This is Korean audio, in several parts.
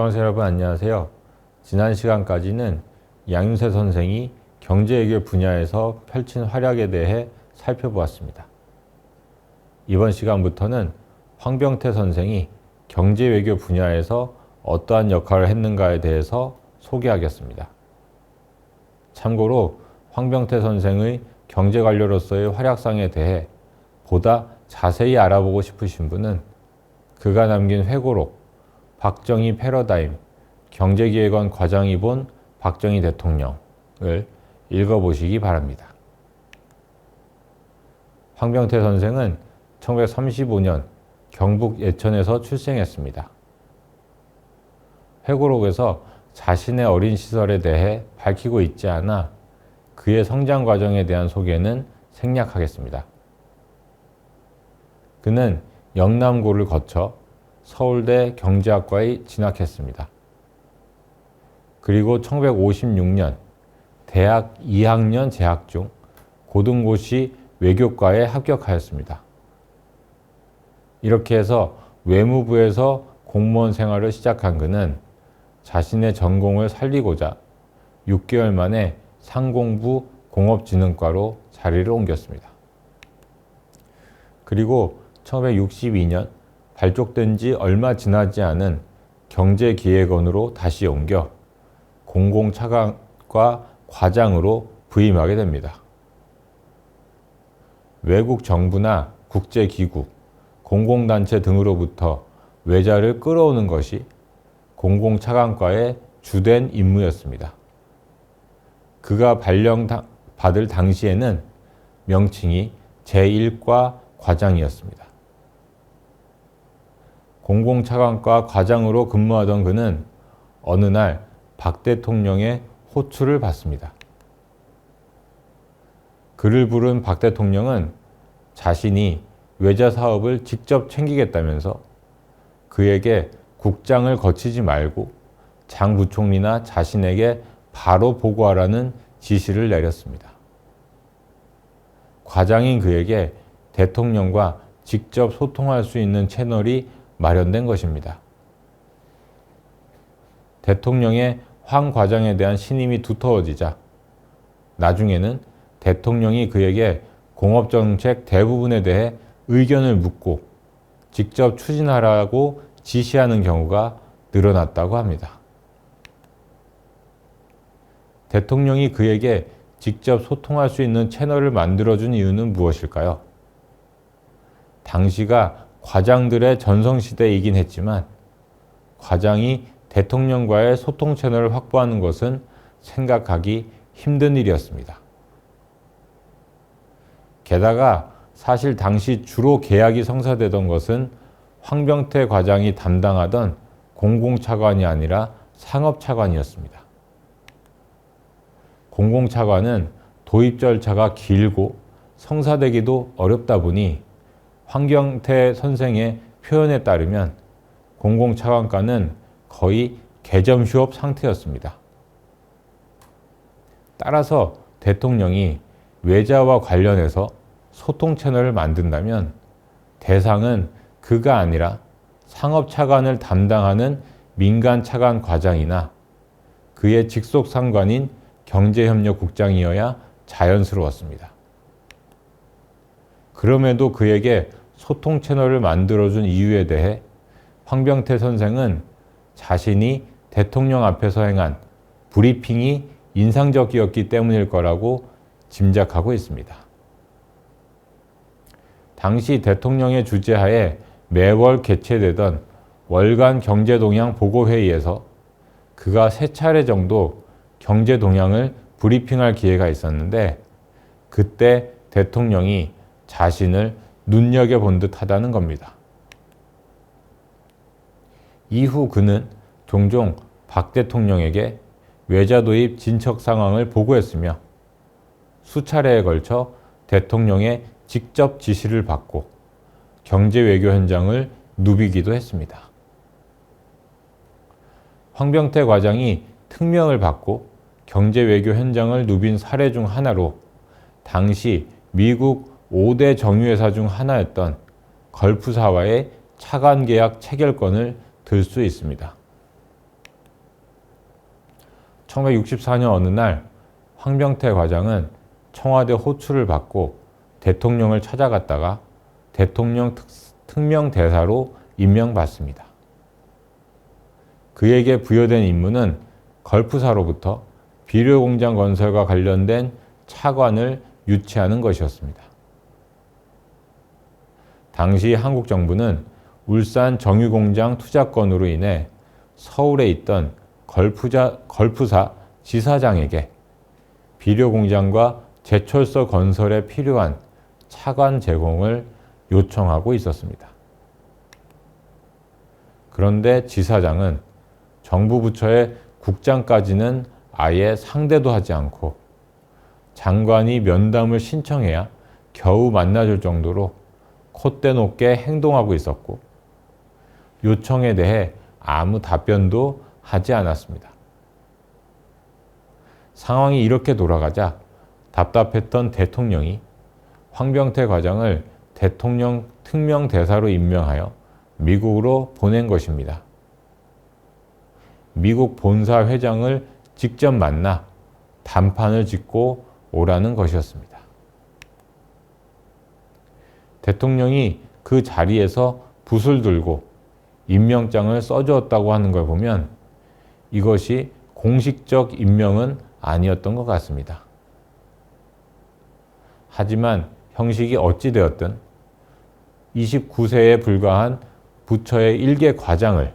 수강생 여러분 안녕하세요. 지난 시간까지는 양윤세 선생이 경제외교 분야에서 펼친 활약에 대해 살펴보았습니다. 이번 시간부터는 황병태 선생이 경제외교 분야에서 어떠한 역할을 했는가에 대해서 소개하겠습니다. 참고로 황병태 선생의 경제관료로서의 활약상에 대해 보다 자세히 알아보고 싶으신 분은 그가 남긴 회고록 박정희 패러다임 경제기획원 과장이 본 박정희 대통령을 읽어보시기 바랍니다. 황병태 선생은 1935년 경북 예천에서 출생했습니다. 회고록에서 자신의 어린 시절에 대해 밝히고 있지 않아 그의 성장 과정에 대한 소개는 생략하겠습니다. 그는 영남고를 거쳐 서울대 경제학과에 진학했습니다. 그리고 1956년 대학 2학년 재학 중 고등고시 외교과에 합격하였습니다. 이렇게 해서 외무부에서 공무원 생활을 시작한 그는 자신의 전공을 살리고자 6개월 만에 상공부 공업진흥과로 자리를 옮겼습니다. 그리고 1962년 발족된 지 얼마 지나지 않은 경제기획원으로 다시 옮겨 공공차관과 과장으로 부임하게 됩니다. 외국 정부나 국제기구, 공공단체 등으로부터 외자를 끌어오는 것이 공공차관과의 주된 임무였습니다. 그가 발령받을 당시에는 명칭이 제1과 과장이었습니다. 공공차관과 과장으로 근무하던 그는 어느 날 박 대통령의 호출을 받습니다. 그를 부른 박 대통령은 자신이 외자 사업을 직접 챙기겠다면서 그에게 국장을 거치지 말고 장 부총리나 자신에게 바로 보고하라는 지시를 내렸습니다. 과장인 그에게 대통령과 직접 소통할 수 있는 채널이 마련된 것입니다. 대통령의 황 과장에 대한 신임이 두터워지자 나중에는 대통령이 그에게 공업정책 대부분에 대해 의견을 묻고 직접 추진하라고 지시하는 경우가 늘어났다고 합니다. 대통령이 그에게 직접 소통할 수 있는 채널을 만들어준 이유는 무엇일까요? 당시가 과장들의 전성시대이긴 했지만 과장이 대통령과의 소통 채널을 확보하는 것은 생각하기 힘든 일이었습니다. 게다가 사실 당시 주로 계약이 성사되던 것은 황병태 과장이 담당하던 공공차관이 아니라 상업차관이었습니다. 공공차관은 도입 절차가 길고 성사되기도 어렵다 보니 황병태 선생의 표현에 따르면 공공차관과는 거의 개점휴업 상태였습니다. 따라서 대통령이 외자와 관련해서 소통 채널을 만든다면 대상은 그가 아니라 상업차관을 담당하는 민간차관 과장이나 그의 직속 상관인 경제협력국장이어야 자연스러웠습니다. 그럼에도 그에게 소통 채널을 만들어준 이유에 대해 황병태 선생은 자신이 대통령 앞에서 행한 브리핑이 인상적이었기 때문일 거라고 짐작하고 있습니다. 당시 대통령의 주재하에 매월 개최되던 월간 경제동향 보고회의에서 그가 3차례 정도 경제동향을 브리핑할 기회가 있었는데 그때 대통령이 자신을 눈여겨본 듯 하다는 겁니다. 이후 그는 종종 박 대통령에게 외자 도입 진척 상황을 보고했으며 수차례에 걸쳐 대통령의 직접 지시를 받고 경제외교 현장을 누비기도 했습니다. 황병태 과장이 특명을 받고 경제외교 현장을 누빈 사례 중 하나로 당시 미국 5대 정유회사 중 하나였던 걸프사와의 차관계약 체결권을 들 수 있습니다. 1964년 어느 날 황병태 과장은 청와대 호출을 받고 대통령을 찾아갔다가 대통령 특명대사로 임명받습니다. 그에게 부여된 임무는 걸프사로부터 비료공장 건설과 관련된 차관을 유치하는 것이었습니다. 당시 한국 정부는 울산 정유공장 투자건으로 인해 서울에 있던 걸프사 지사장에게 비료공장과 제철소 건설에 필요한 차관 제공을 요청하고 있었습니다. 그런데 지사장은 정부 부처의 국장까지는 아예 상대도 하지 않고 장관이 면담을 신청해야 겨우 만나줄 정도로 콧대 높게 행동하고 있었고 요청에 대해 아무 답변도 하지 않았습니다. 상황이 이렇게 돌아가자 답답했던 대통령이 황병태 과장을 대통령 특명대사로 임명하여 미국으로 보낸 것입니다. 미국 본사 회장을 직접 만나 단판을 짓고 오라는 것이었습니다. 대통령이 그 자리에서 붓을 들고 임명장을 써주었다고 하는 걸 보면 이것이 공식적 임명은 아니었던 것 같습니다. 하지만 형식이 어찌 되었든 29세에 불과한 부처의 일개 과장을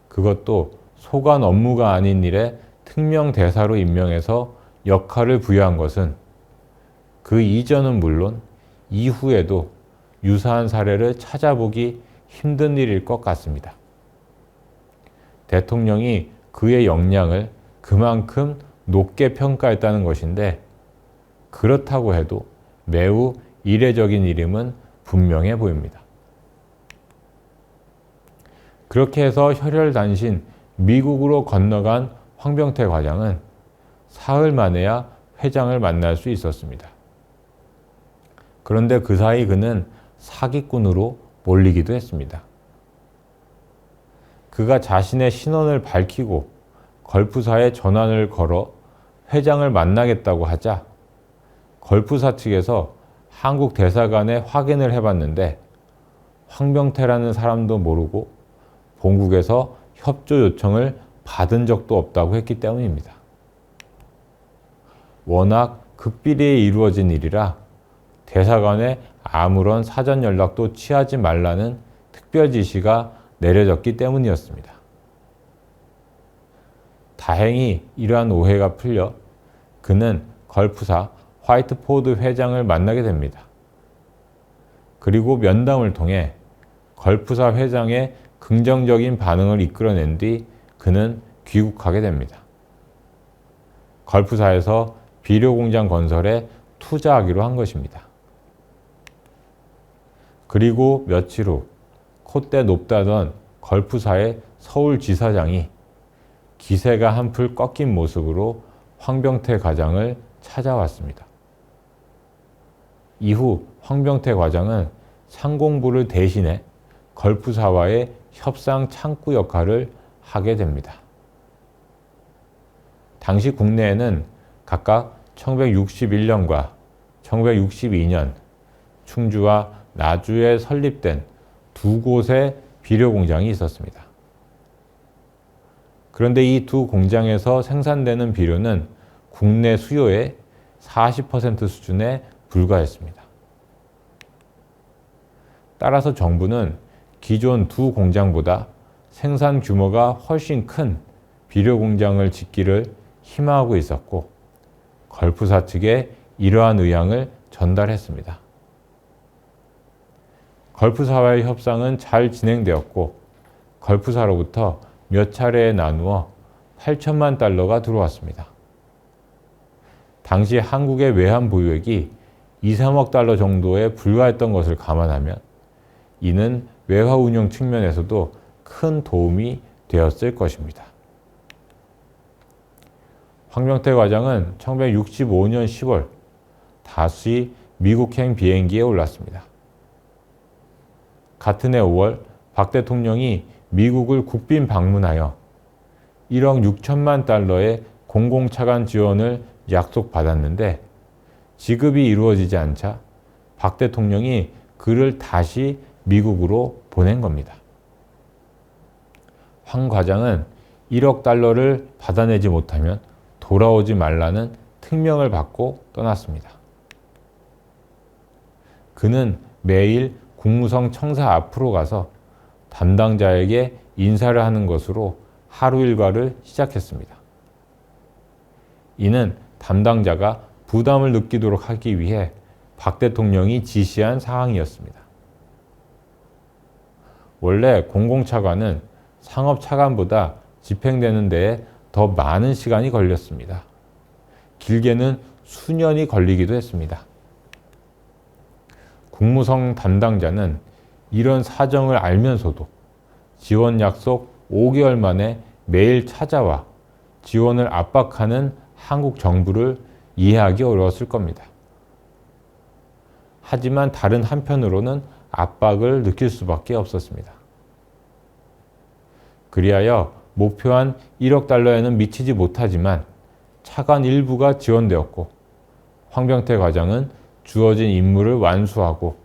그것도 소관 업무가 아닌 일에 특명대사로 임명해서 역할을 부여한 것은 그 이전은 물론 이후에도 유사한 사례를 찾아보기 힘든 일일 것 같습니다. 대통령이 그의 역량을 그만큼 높게 평가했다는 것인데 그렇다고 해도 매우 이례적인 일임은 분명해 보입니다. 그렇게 해서 혈혈단신 미국으로 건너간 황병태 과장은 사흘 만에야 회장을 만날 수 있었습니다. 그런데 그 사이 그는 사기꾼으로 몰리기도 했습니다. 그가 자신의 신원을 밝히고 걸프사에 전화를 걸어 회장을 만나겠다고 하자 걸프사 측에서 한국 대사관에 확인을 해봤는데 황병태라는 사람도 모르고 본국에서 협조 요청을 받은 적도 없다고 했기 때문입니다. 워낙 극비리에 이루어진 일이라 대사관에 아무런 사전 연락도 취하지 말라는 특별 지시가 내려졌기 때문이었습니다. 다행히 이러한 오해가 풀려 그는 걸프사 화이트포드 회장을 만나게 됩니다. 그리고 면담을 통해 걸프사 회장의 긍정적인 반응을 이끌어낸 뒤 그는 귀국하게 됩니다. 걸프사에서 비료공장 건설에 투자하기로 한 것입니다. 그리고 며칠 후 콧대 높다던 걸프사의 서울지사장이 기세가 한풀 꺾인 모습으로 황병태 과장을 찾아왔습니다. 이후 황병태 과장은 상공부를 대신해 걸프사와의 협상 창구 역할을 하게 됩니다. 당시 국내에는 각각 1961년과 1962년 충주와 나주에 설립된 두 곳의 비료공장이 있었습니다. 그런데 이 두 공장에서 생산되는 비료는 국내 수요의 40% 수준에 불과했습니다. 따라서 정부는 기존 두 공장보다 생산 규모가 훨씬 큰 비료공장을 짓기를 희망하고 있었고 걸프사 측에 이러한 의향을 전달했습니다. 걸프사와의 협상은 잘 진행되었고 걸프사로부터 몇 차례에 나누어 8천만 달러가 들어왔습니다. 당시 한국의 외환 보유액이 2, 3억 달러 정도에 불과했던 것을 감안하면 이는 외화 운용 측면에서도 큰 도움이 되었을 것입니다. 황병태 과장은 1965년 10월 다시 미국행 비행기에 올랐습니다. 같은 해 5월 박 대통령이 미국을 국빈 방문하여 1억 6천만 달러의 공공차관 지원을 약속받았는데 지급이 이루어지지 않자 박 대통령이 그를 다시 미국으로 보낸 겁니다. 황 과장은 1억 달러를 받아내지 못하면 돌아오지 말라는 특명을 받고 떠났습니다. 그는 매일 국무성 청사 앞으로 가서 담당자에게 인사를 하는 것으로 하루 일과를 시작했습니다. 이는 담당자가 부담을 느끼도록 하기 위해 박 대통령이 지시한 사항이었습니다. 원래 공공차관은 상업차관보다 집행되는 데에 더 많은 시간이 걸렸습니다. 길게는 수년이 걸리기도 했습니다. 국무성 담당자는 이런 사정을 알면서도 지원 약속 5개월 만에 매일 찾아와 지원을 압박하는 한국 정부를 이해하기 어려웠을 겁니다. 하지만 다른 한편으로는 압박을 느낄 수밖에 없었습니다. 그리하여 목표한 1억 달러에는 미치지 못하지만 차관 일부가 지원되었고 황병태 과장은 주어진 임무를 완수하고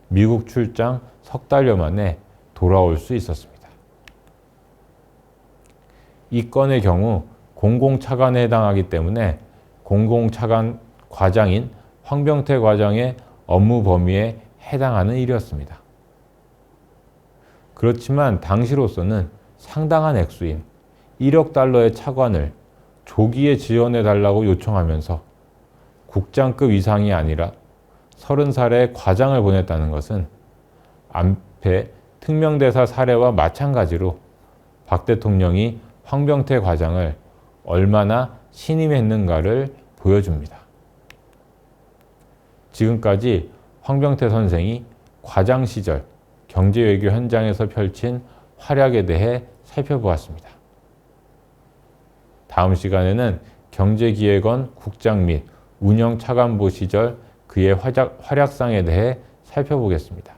미국 출장 석 달여 만에 돌아올 수 있었습니다. 이 건의 경우 공공차관에 해당하기 때문에 공공차관 과장인 황병태 과장의 업무 범위에 해당하는 일이었습니다. 그렇지만 당시로서는 상당한 액수인 1억 달러의 차관을 조기에 지원해 달라고 요청하면서 국장급 이상이 아니라 30살의 과장을 보냈다는 것은 안패 특명대사 사례와 마찬가지로 박 대통령이 황병태 과장을 얼마나 신임했는가를 보여줍니다. 지금까지 황병태 선생이 과장 시절 경제외교 현장에서 펼친 활약에 대해 살펴보았습니다. 다음 시간에는 경제기획원 국장 및 운영차관보 시절 그의 활약상에 대해 살펴보겠습니다.